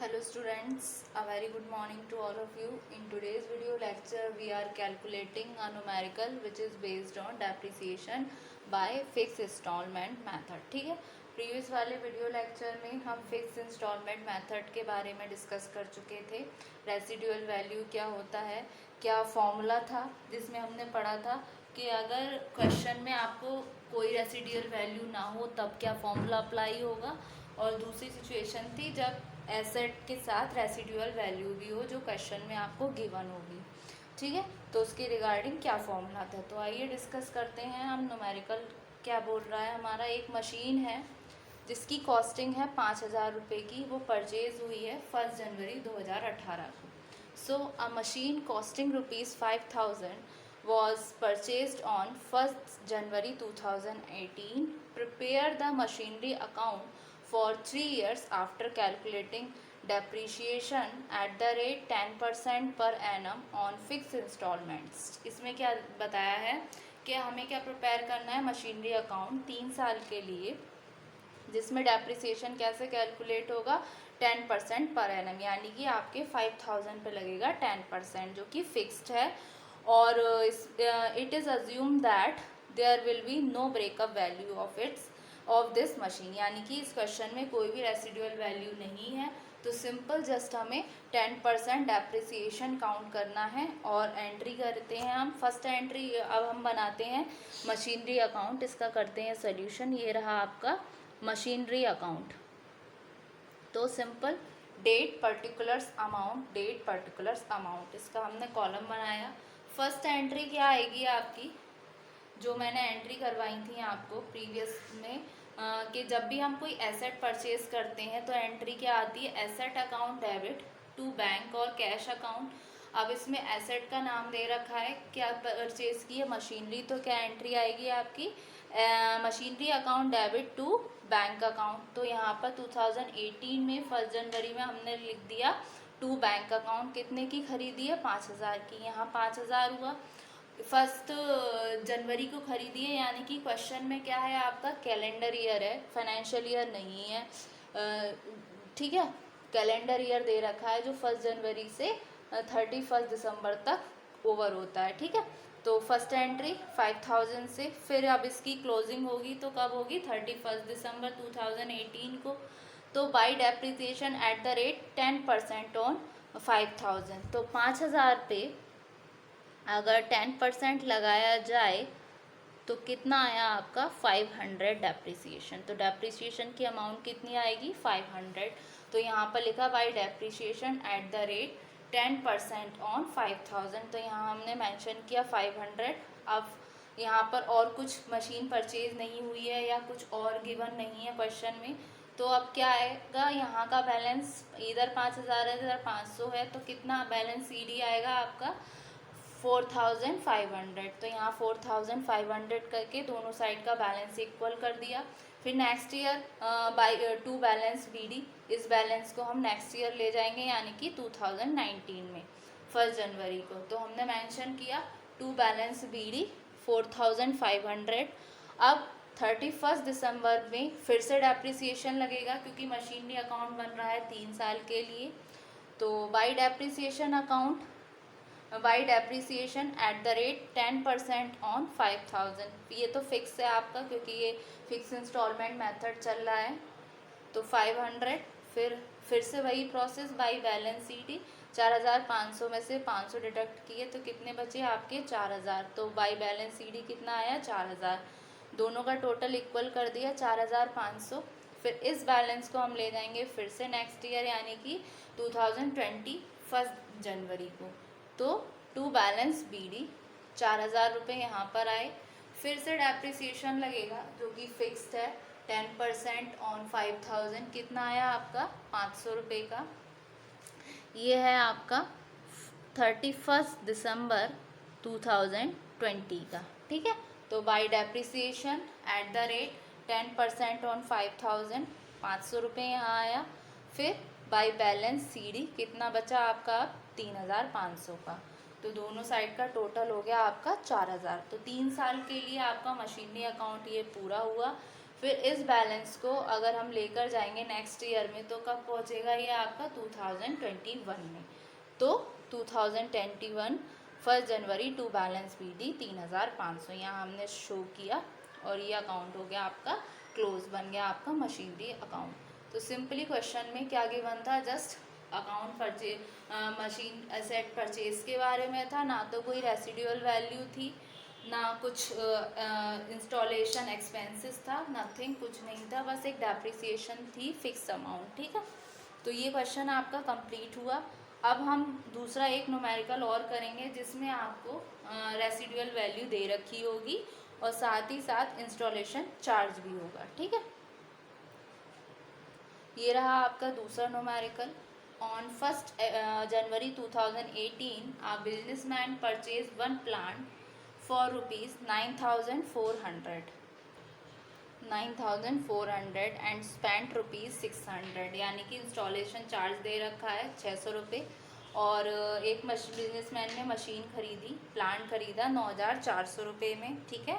Hello students, a very good morning to all of you. In today's video lecture we are calculating a numerical which is based on depreciation by fixed installment method. ठीक है, previous वाले video lecture में हम fix instalment method के बारे में discuss कर चुके थे। रेसिडुअल वैल्यू क्या होता है, क्या फॉर्मूला था जिसमें हमने पढ़ा था कि अगर क्वेश्चन में आपको कोई रेसिडुअल वैल्यू ना हो तब क्या फॉर्मूला अप्लाई होगा, और दूसरी सिचुएशन थी जब एसेट के साथ रेसिडुअल वैल्यू भी हो जो क्वेश्चन में आपको गिवन होगी। ठीक है, तो उसके रिगार्डिंग क्या फॉर्मूला था, तो आइए डिस्कस करते हैं हम। न्यूमेरिकल क्या बोल रहा है, हमारा एक मशीन है जिसकी कॉस्टिंग है 5,000 रुपये की, वो परचेज हुई है 1 जनवरी 2018 को। So a machine costing ₹5,000 was purchased on 1st January 2018. Prepare the machinery account for 3 years after calculating depreciation at the rate 10% per annum on fixed installments. इसमें क्या बताया है कि हमें क्या प्रिपेयर करना है, मशीनरी अकाउंट 3 साल के लिए जिसमें डेप्रिसिएशन कैसे कैलकुलेट होगा 10% पर एनम, यानी कि आपके 5,000 पे लगेगा 10% जो कि फिक्स्ड है। और it is assume that there will be no breakup value of this machine, यानी कि इस क्वेश्चन में कोई भी रेसिडुअल वैल्यू नहीं है, तो सिंपल जस्ट हमें 10% डेप्रिसिएशन काउंट करना है और एंट्री करते हैं हम। फर्स्ट एंट्री अब हम बनाते हैं मशीनरी अकाउंट, इसका करते हैं सोल्यूशन। ये रहा आपका मशीनरी अकाउंट। तो सिंपल डेट पर्टिकुलर्स अमाउंट इसका हमने कॉलम बनाया। फर्स्ट एंट्री क्या आएगी आपकी, जो मैंने एंट्री करवाई थी आपको प्रीवियस में कि जब भी हम कोई एसेट परचेज करते हैं तो एंट्री क्या आती है, asset account debit to bank और कैश अकाउंट। अब इसमें एसेट का नाम दे रखा है, क्या परचेज की है, मशीनरी, तो क्या एंट्री आएगी आपकी machinery account debit to bank account. तो यहाँ पर 2018 में 1 जनवरी में हमने लिख दिया टू बैंक अकाउंट, कितने की खरीदी है, 5,000 की, यहाँ 5,000 हुआ। 1 जनवरी को खरीदी है, यानी कि क्वेश्चन में क्या है आपका कैलेंडर ईयर है, फाइनेंशियल ईयर नहीं है। ठीक है, कैलेंडर ईयर दे रखा है जो 1 जनवरी से 31 दिसंबर तक ओवर होता है। ठीक है, तो फर्स्ट एंट्री 5,000 से, फिर अब इसकी क्लोजिंग होगी तो कब होगी, 31 दिसंबर 2018 को। तो by depreciation at the rate 10% on 5,000, तो 5,000 पे अगर 10% लगाया जाए तो कितना आया आपका 500 डेप्रिसिएशन। तो डेप्रिसिएशन की अमाउंट कितनी आएगी 500। तो यहाँ पर लिखा by depreciation at the rate 10% on 5,000, तो यहाँ हमने मेंशन किया 500। अब यहाँ पर और कुछ मशीन परचेज नहीं हुई है या कुछ और गिवन नहीं है क्वेश्चन में, तो अब क्या आएगा, यहाँ का बैलेंस इधर 5,000 है इधर 500 है, तो कितना बैलेंस सीडी आएगा आपका 4,500। तो यहाँ 4,500 करके दोनों साइड का बैलेंस इक्वल कर दिया। फिर next year by to balance BD, इस बैलेंस को हम नेक्स्ट ईयर ले जाएंगे यानी कि 2019 में 1 जनवरी को। तो हमने मेंशन किया टू बैलेंस बीडी 4,500। अब 31 दिसंबर में फिर से डेप्रिसिएशन लगेगा क्योंकि मशीनरी अकाउंट बन रहा है 3 साल के लिए। तो by depreciation at the rate 10% on 5,000, ये तो फिक्स है आपका क्योंकि ये फिक्स इंस्टॉलमेंट मेथड चल रहा है। तो 500, फिर से वही प्रोसेस बाई बैलेंस सीडी, 4,500 में से 500 डिडक्ट किए तो कितने बचे आपके 4,000। तो बाई बैलेंस सीडी कितना आया 4,000, दोनों का टोटल इक्वल कर दिया 4,500। फिर इस बैलेंस को हम ले जाएंगे फिर से नेक्स्ट ईयर यानी कि 2020 1 जनवरी को। तो टू बैलेंस बीडी 4,000 रुपये यहाँ पर आए। फिर से डेप्रिसिएशन लगेगा जो कि फिक्स्ड है 10% ऑन 5,000, कितना आया आपका 500 रुपये का। ये है आपका 31 दिसंबर 2020 का। ठीक है, तो by depreciation at the rate 10% on 5,000, 500 रुपये यहाँ आया। फिर बाई बैलेंस सीडी कितना बचा आपका 3,500 का, तो दोनों साइड का टोटल हो गया आपका 4,000। तो 3 साल के लिए आपका मशीनरी अकाउंट ये पूरा हुआ। फिर इस बैलेंस को अगर हम लेकर जाएंगे नेक्स्ट ईयर में, तो कब पहुंचेगा ये आपका 2021 में। तो 2021 1 जनवरी टू बैलेंस BD 3500 यहाँ हमने शो किया, और ये अकाउंट हो गया आपका क्लोज, बन गया आपका मशीनरी अकाउंट। तो सिंपली क्वेश्चन में क्या गिवन था, just account purchase, machine asset purchase के बारे में था, ना तो कोई रेसिडुअल वैल्यू थी, ना कुछ इंस्टॉलेशन एक्सपेंसेस था, नथिंग, कुछ नहीं था, बस एक डेप्रिसिएशन थी, फिक्स अमाउंट। ठीक है, तो ये क्वेश्चन आपका कंप्लीट हुआ। अब हम दूसरा एक न्यूमेरिकल और करेंगे जिसमें आपको रेसिडुअल वैल्यू दे रखी होगी और साथ ही साथ इंस्टॉलेशन चार्ज भी होगा। ठीक है, ये रहा आपका दूसरा न्यूमेरिकल। ऑन 1 जनवरी 2018 a businessman purchased one plant for rupees 9,400 and spent rupees 600, यानी कि इंस्टॉलेशन चार्ज दे रखा है 600 रुपये। और एक बिजनेसमैन ने मशीन खरीदी, प्लांट खरीदा 9,400 रुपये में। ठीक है,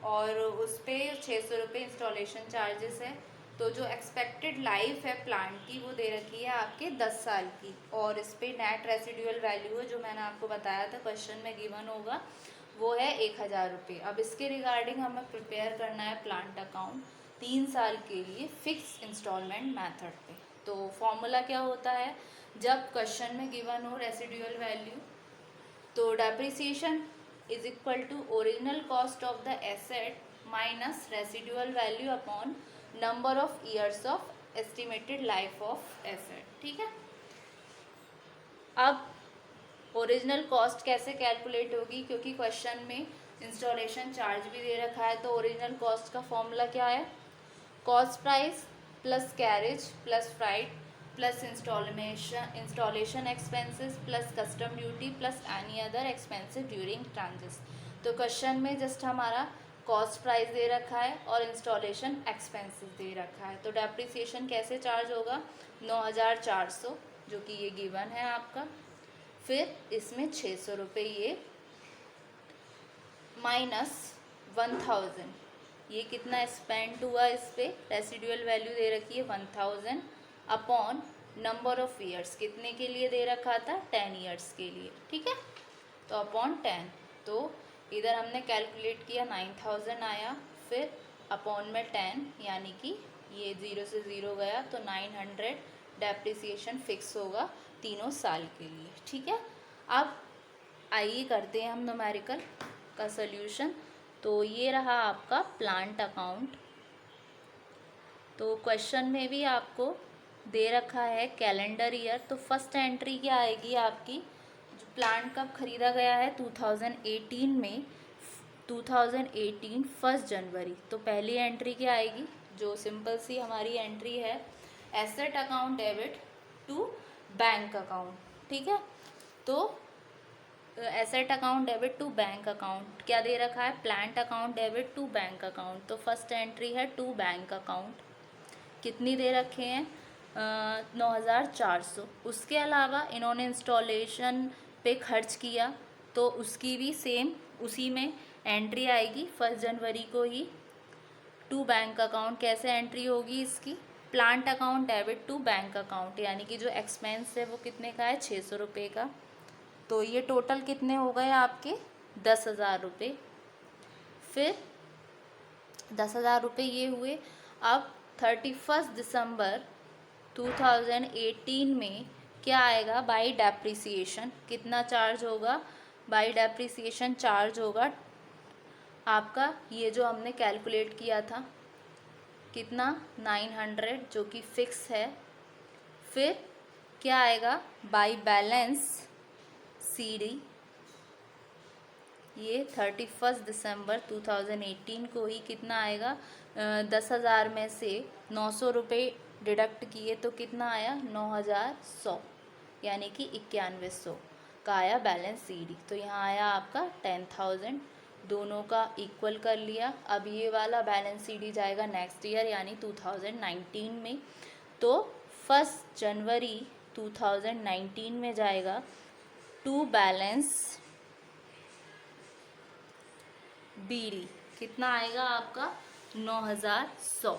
और उस पर 600 रुपये इंस्टॉलेशन चार्जेस है। तो जो एक्सपेक्टेड लाइफ है प्लांट की वो दे रखी है आपके 10 साल की, और इस पर नेट रेसिडुअल वैल्यू है जो मैंने आपको बताया था क्वेश्चन में गिवन होगा, वो है 1,000 रुपये। अब इसके रिगार्डिंग हमें प्रिपेयर करना है प्लांट अकाउंट 3 साल के लिए फिक्स इंस्टॉलमेंट मेथड पे। तो फॉर्मूला क्या होता है, जब क्वेश्चन में गिवन हो रेसिडुअल वैल्यू, तो depreciation is equal to original cost of the asset minus residual value upon number of years of estimated life of asset. ठीक है, अब ओरिजिनल कॉस्ट कैसे कैलकुलेट होगी, क्योंकि क्वेश्चन में इंस्टॉलेशन चार्ज भी दे रखा है। तो ओरिजिनल कॉस्ट का फॉर्मूला क्या है, cost price plus carriage plus freight plus installation expenses plus custom duty plus any other expenses during transit. तो क्वेश्चन में जस्ट हमारा कॉस्ट प्राइस दे रखा है और इंस्टॉलेशन एक्सपेंसेस दे रखा है। तो डेप्रिसिएशन कैसे चार्ज होगा, 9,400 जो कि ये गिवन है आपका, फिर इसमें 600 रुपये ये माइनस 1,000, ये कितना स्पेंड हुआ इस पर, रेसिडुअल वैल्यू दे रखी है 1,000 अपॉन नंबर ऑफ ईयर्स, कितने के लिए दे रखा था, 10 ईयर्स के लिए। ठीक है, तो अपॉन 10, तो इधर हमने कैलकुलेट किया 9,000 आया, फिर अपॉन में 10, यानी कि ये 0 से 0 गया, तो 900 डेप्रिसिएशन फिक्स होगा तीनों साल के लिए। ठीक है, अब आइए करते हैं हम न्यूमेरिकल का सल्यूशन। तो ये रहा आपका प्लांट अकाउंट। तो क्वेश्चन में भी आपको दे रखा है कैलेंडर ईयर, तो फर्स्ट एंट्री क्या आएगी आपकी, जो प्लांट कब खरीदा गया है 2018 में, 2018 1 जनवरी। तो पहली एंट्री क्या आएगी, जो सिंपल सी हमारी एंट्री है, asset account debit to bank account. ठीक है, तो asset account debit to bank account क्या दे रखा है, plant account debit to bank account. तो फर्स्ट एंट्री है टू बैंक अकाउंट, कितनी दे रखे हैं 9,400। उसके अलावा इन्होंने इंस्टॉलेशन पे खर्च किया, तो उसकी भी सेम उसी में एंट्री आएगी 1 जनवरी को ही। टू बैंक अकाउंट कैसे एंट्री होगी इसकी, plant account debit to bank account, यानी कि जो एक्सपेंस है वो कितने का है, 600 रुपये का। तो ये टोटल कितने हो गए आपके 10,000 रुपये। फिर 10,000 रुपये ये हुए। अब 31 दिसंबर 2018 में क्या आएगा, बाई डेप्रिसिएशन कितना चार्ज होगा, बाई डेप्रिसिएशन चार्ज होगा आपका, ये जो हमने कैलकुलेट किया था कितना 900, जो कि फिक्स है। फिर क्या आएगा, बाई बैलेंस CD, ये 31 दिसंबर 2018 को ही कितना आएगा, 10,000 में से 900 रुपये डिडक्ट किए तो कितना आया, 9,100, यानी कि 9100 का आया बैलेंस CD। तो यहाँ आया आपका 10,000, दोनों का इक्वल कर लिया। अब ये वाला बैलेंस CD जाएगा नेक्स्ट ईयर यानी 2019 में। तो 1 जनवरी 2019 में जाएगा टू बैलेंस BD, कितना आएगा आपका 9100।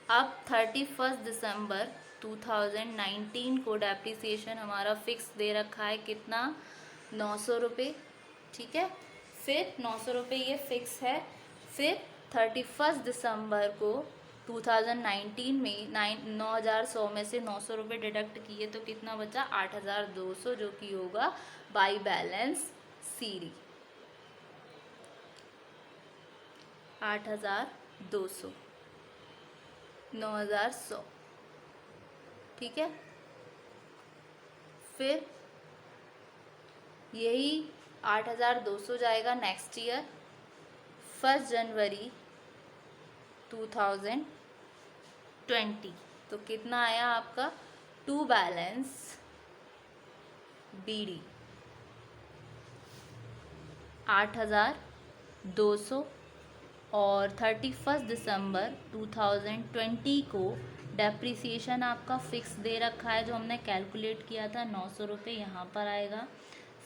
अब 31 दिसंबर 2019 को डेप्रिसिएशन हमारा फिक्स दे रखा है कितना, 900 रुपये, ठीक है। फिर 900 रुपये ये फिक्स है। फिर 31 दिसंबर को 2019 में 9100 में से 900 रुपये डिडक्ट किए तो कितना बचा, 8200, जो कि होगा बाई बैलेंस सीडी, 8200, 9100, ठीक है। फिर यही 8200 जाएगा नेक्स्ट ईयर 1 जनवरी 2020, तो कितना आया आपका, टू बैलेंस बीडी 8200। और 31 दिसंबर 2020 को डेप्रिसिएशन आपका फिक्स दे रखा है, जो हमने कैलकुलेट किया था 900 रुपये, यहाँ पर आएगा।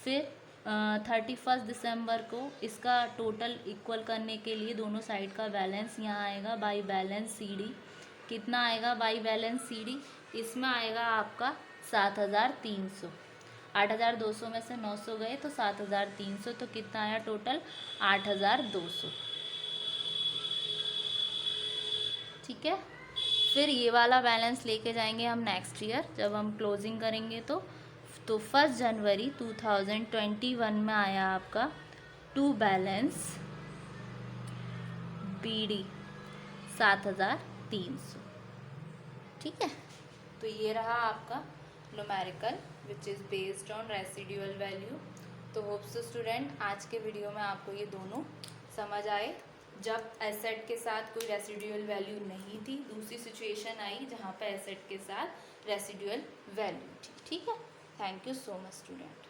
फिर 31 दिसंबर को इसका टोटल इक्वल करने के लिए दोनों साइड का बैलेंस यहाँ आएगा बाई बैलेंस सीडी, कितना आएगा बाई बैलेंस सीडी, इसमें आएगा आपका 7300। 8200 में से 900 गए तो 7300, तो कितना आया टोटल, 8200, ठीक है। फिर ये वाला बैलेंस लेके जाएंगे हम नेक्स्ट ईयर जब हम क्लोजिंग करेंगे तो 1 जनवरी 2021 में आया आपका टू बैलेंस बीडी 7300, ठीक है। तो ये रहा आपका numerical which is based on residual value. तो होप सो स्टूडेंट आज के वीडियो में आपको ये दोनों समझ आए। जब एसेट के साथ कोई रेसिडुअल वैल्यू नहीं थी, दूसरी सिचुएशन आई जहाँ पे एसेट के साथ रेसिडुअल वैल्यू थी, ठीक है। Thank you so much student.